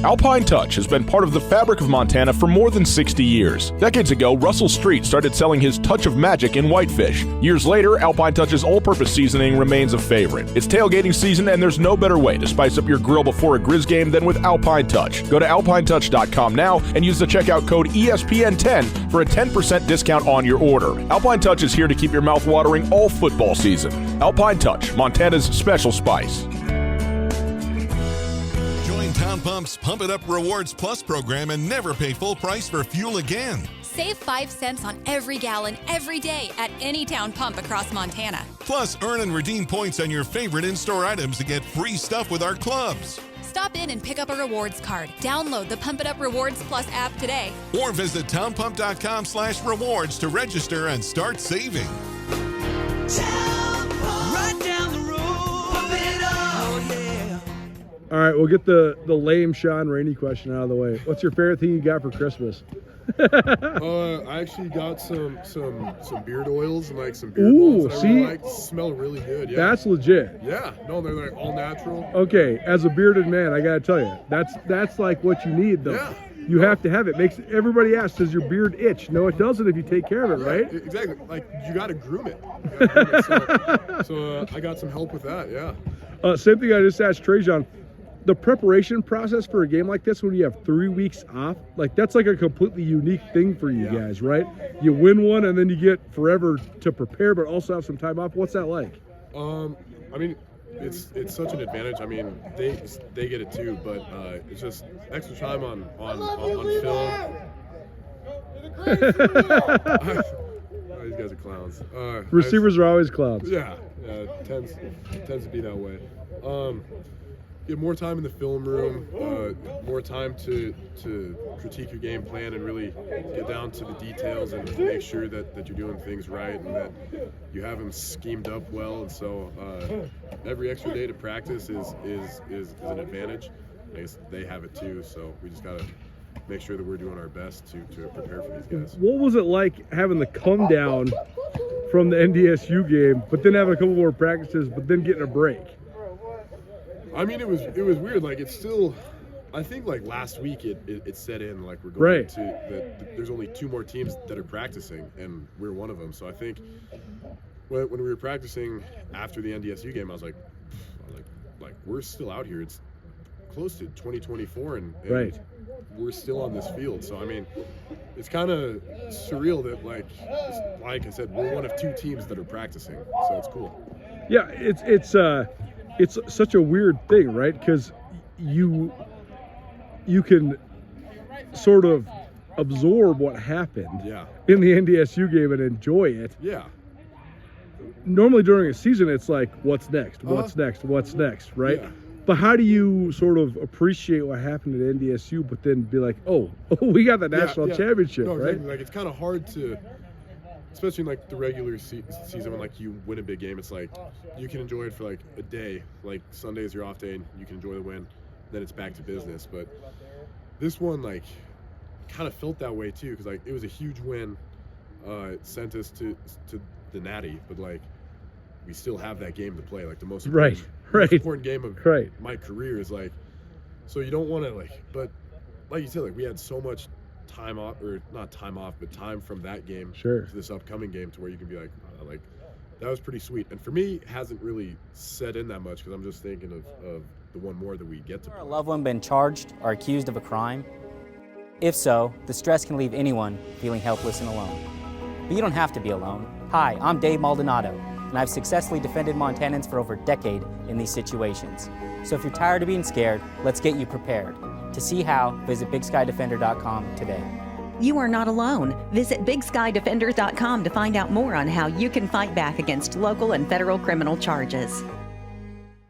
Alpine Touch has been part of the fabric of Montana for more than 60 years. Decades ago, Russell Street started selling his touch of magic in whitefish. Years later, Alpine Touch's all-purpose seasoning remains a favorite. It's tailgating season, and there's no better way to spice up your grill before a Grizz game than with Alpine Touch. Go to alpinetouch.com now and use the checkout code ESPN10 for a 10% discount on your order. Alpine Touch is here to keep your mouth watering all football season. Alpine Touch, Montana's special spice. Town Pump's Pump It Up Rewards Plus program and never pay full price for fuel again. Save 5 cents on every gallon every day at any town pump across Montana. Plus, earn and redeem points on your favorite in-store items to get free stuff with our clubs. Stop in and pick up a rewards card. Download the Pump It Up Rewards Plus app today. Or visit townpump.com/rewards to register and start saving. Town Pump. Right down the road. Pump it up. Oh, yeah. All right, we'll get the lame Sean Rainey question out of the way. What's your favorite thing you got for Christmas? I actually got some beard oils and like some beard balms that I really like. Smell really good. Yeah. That's legit. Yeah. No, they're like all natural. Okay, as a bearded man, I gotta tell you, that's like what you need though. Yeah. You have to have it. Makes everybody asks, does your beard itch? No, it doesn't if you take care of it, right? Exactly. Like you got to groom it. So I got some help with that. Yeah. Same thing I just asked Trajan. The preparation process for a game like this, when you have 3 weeks off, like that's like a completely unique thing for you guys, right? You win one and then you get forever to prepare, but also have some time off. What's that like? I mean, it's such an advantage. I mean, they get it too, but it's just extra time on film. These guys are clowns. Receivers are always clowns. Yeah, tends to be that way. Get more time in the film room, more time to critique your game plan and really get down to the details and make sure that you're doing things right and that you have them schemed up well. And so every extra day to practice is an advantage. I guess they have it too, so we just gotta make sure that we're doing our best to prepare for these guys. What was it like having the come down from the NDSU game, but then having a couple more practices, but then getting a break? I mean, it was weird. Like, it's still, I think like last week it set in, like we're going to there's only 2 more teams that are practicing and we're one of them. So I think when we were practicing after the NDSU game, I was like we're still out here. It's close to 2024 and we're still on this field. So I mean, it's kind of surreal that like I said, we're one of 2 teams that are practicing. So it's cool. Yeah, it's such a weird thing, right? Because you can sort of absorb what happened in the NDSU game and enjoy it. Yeah. Normally during a season, it's like, what's next? What's next? What's next? Right? Yeah. But how do you sort of appreciate what happened at NDSU, but then be like, oh, we got the national championship, right? Exactly. Like, it's kind of hard to, especially in like the regular season when like you win a big game, it's like you can enjoy it for like a day. Like Sunday is your off day and you can enjoy the win, then it's back to business. But this one like kind of felt that way too, because like it was a huge win. It sent us to the Natty, but like we still have that game to play. Like the most important game of my career is like, so you don't want to like, but like you said, like we had so much time off, or not time off, but time from that game to this upcoming game to where you can be like, like that was pretty sweet. And for me, it hasn't really set in that much because I'm just thinking of the one more that we get to play. Has a loved one been charged or accused of a crime? If so, the stress can leave anyone feeling helpless and alone. But you don't have to be alone. Hi, I'm Dave Maldonado, and I've successfully defended Montanans for over a decade in these situations. So if you're tired of being scared, let's get you prepared. To see how, visit BigSkyDefender.com today. You are not alone. Visit BigSkyDefender.com to find out more on how you can fight back against local and federal criminal charges.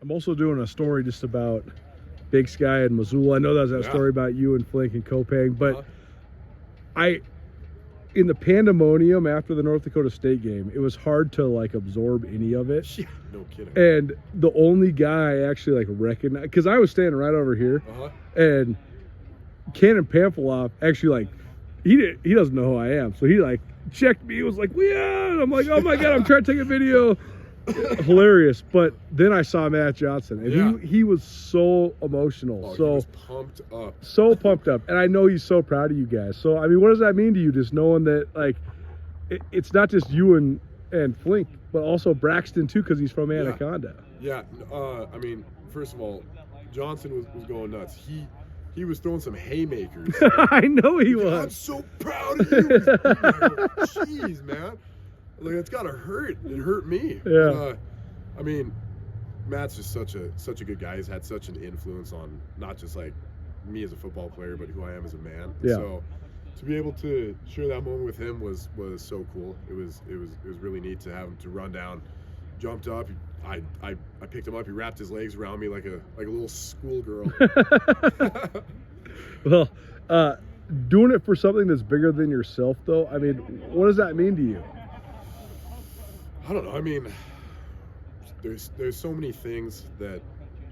I'm also doing a story just about Big Sky and Missoula. I know that was that story about you and Flink and Kopang, but in the pandemonium after the North Dakota State game, it was hard to like absorb any of it. Yeah, no kidding. And the only guy I actually like recognized, because I was standing right over here, and Cannon Pamphilov actually like he doesn't know who I am, so he like checked me. He was like, "Yeah," and I'm like, "Oh my god!" I'm trying to take a video hilarious. But then I saw Matt Johnson, and Yeah. he was so emotional, Oh, so he was pumped up. so pumped up, and I know he's so proud of you guys. So I mean, what does that mean to you, just knowing that like it's not just you and Flink, but also Braxton too, because he's from Anaconda. Yeah. I mean, first of all, Johnson was going nuts. He was throwing some haymakers. I know he I'm was. so proud of you. Jeez, man. Like, it's gotta hurt. It hurt me. Yeah. I mean, Matt's just such a good guy. He's had such an influence on not just like me as a football player, but who I am as a man. Yeah. So to be able to share that moment with him was so cool. It was really neat to have him to run down, jumped up. I picked him up. He wrapped his legs around me like a little schoolgirl. Well, doing it for something that's bigger than yourself, though. I mean, what does that mean to you? I don't know. I mean, there's so many things that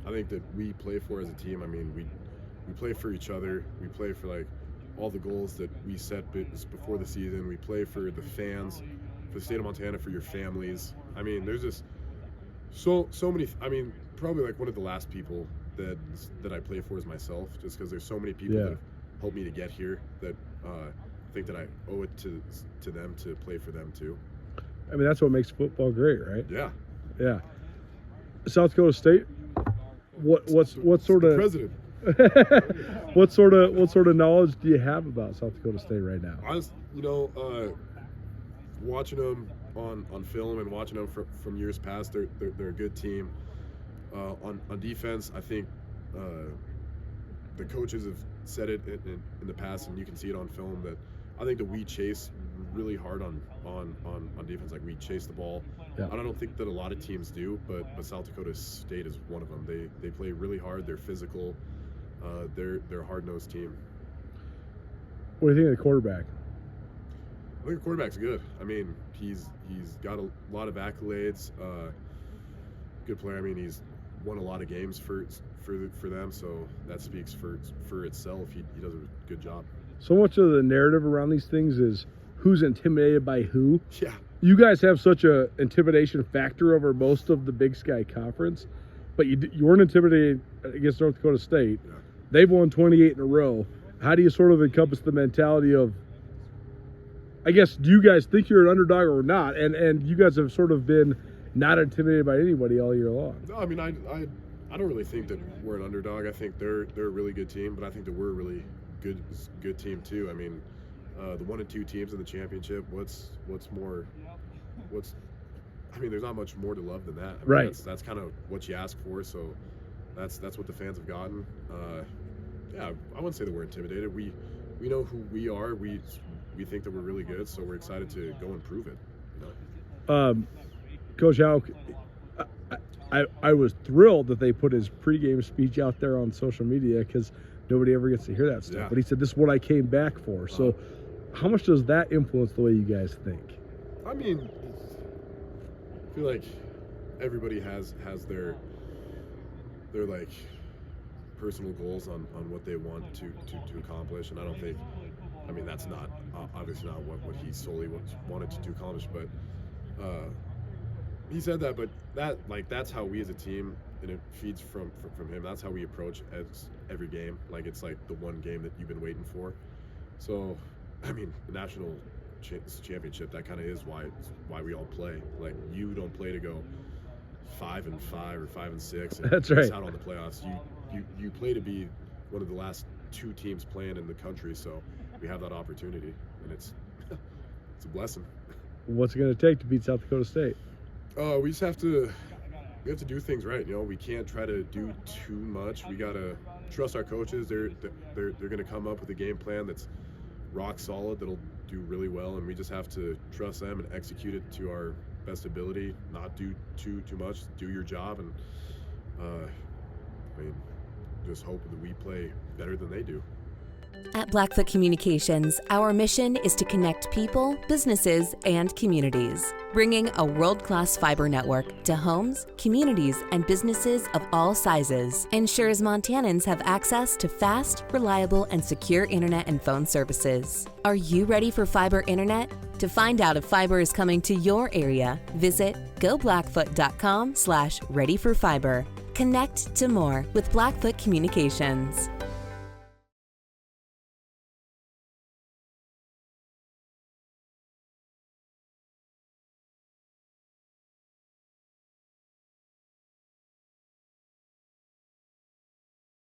I think that we play for as a team. I mean, we play for each other. We play for like all the goals that we set before the season. We play for the fans, for the state of Montana, for your families. I mean, there's just so many. I mean, probably like one of the last people that I play for is myself, just because there's so many people that have helped me to get here that I think that I owe it to them to play for them too. I mean, that's what makes football great, right? Yeah. Yeah. South Dakota State. What sort of president? what sort of knowledge do you have about South Dakota State right now? I was, watching them on film and watching them from years past. They're a good team. On defense, I think the coaches have said it in the past, and you can see it on film, that I think that we chase really hard on defense. Like, we chase the ball. Yeah. I don't think that a lot of teams do, but South Dakota State is one of them. They play really hard. They're physical. They're a hard-nosed team. What do you think of the quarterback? I think the quarterback's good. I mean, he's got a lot of accolades. Good player. I mean, he's won a lot of games for them, so that speaks for itself. He does a good job. So much of the narrative around these things is who's intimidated by who. Yeah. You guys have such a intimidation factor over most of the Big Sky Conference, but you weren't intimidated against North Dakota State. Yeah. They've won 28 in a row. How do you sort of encompass the mentality of, I guess, do you guys think you're an underdog or not? And you guys have sort of been not intimidated by anybody all year long. No, I mean, I don't really think that we're an underdog. I think they're a really good team, but I think that we're a really good team too. I mean, the 1 and 2 teams in the championship. I mean, there's not much more to love than that. I mean, right. That's kind of what you ask for. So that's what the fans have gotten. Yeah, I wouldn't say that we're intimidated. We know who we are. We think that we're really good. So we're excited to go and prove it. You know? Coach Howe, I was thrilled that they put his pregame speech out there on social media, because nobody ever gets to hear that stuff. Yeah. But he said, this is what I came back for. So how much does that influence the way you guys think? I mean, I feel like everybody has their like personal goals on what they want to accomplish, and I don't think, I mean, that's not obviously not what he solely wanted to accomplish, but he said that, but that's how we as a team, and it feeds from him. That's how we approach every game. Like, it's like the one game that you've been waiting for. So, I mean, the national championship, that kind of is why we all play. Like, you don't play to go 5-5 or 5-6 and that's right. miss out on the playoffs. You play to be one of the last 2 teams playing in the country. So we have that opportunity, and it's a blessing. What's it going to take to beat South Dakota State? We just have to do things right. You know, we can't try to do too much. We gotta trust our coaches. They're gonna come up with a game plan that's rock solid, that'll do really well, and we just have to trust them and execute it to our best ability. Not do too much. Do your job, and I mean, just hope that we play better than they do. At Blackfoot Communications, our mission is to connect people, businesses, and communities, bringing a world-class fiber network to homes, communities, and businesses of all sizes. Ensures Montanans have access to fast, reliable, and secure internet and phone services. Are you ready for fiber internet? To find out if fiber is coming to your area, visit goblackfoot.com/readyforfiber. Connect to more with Blackfoot Communications.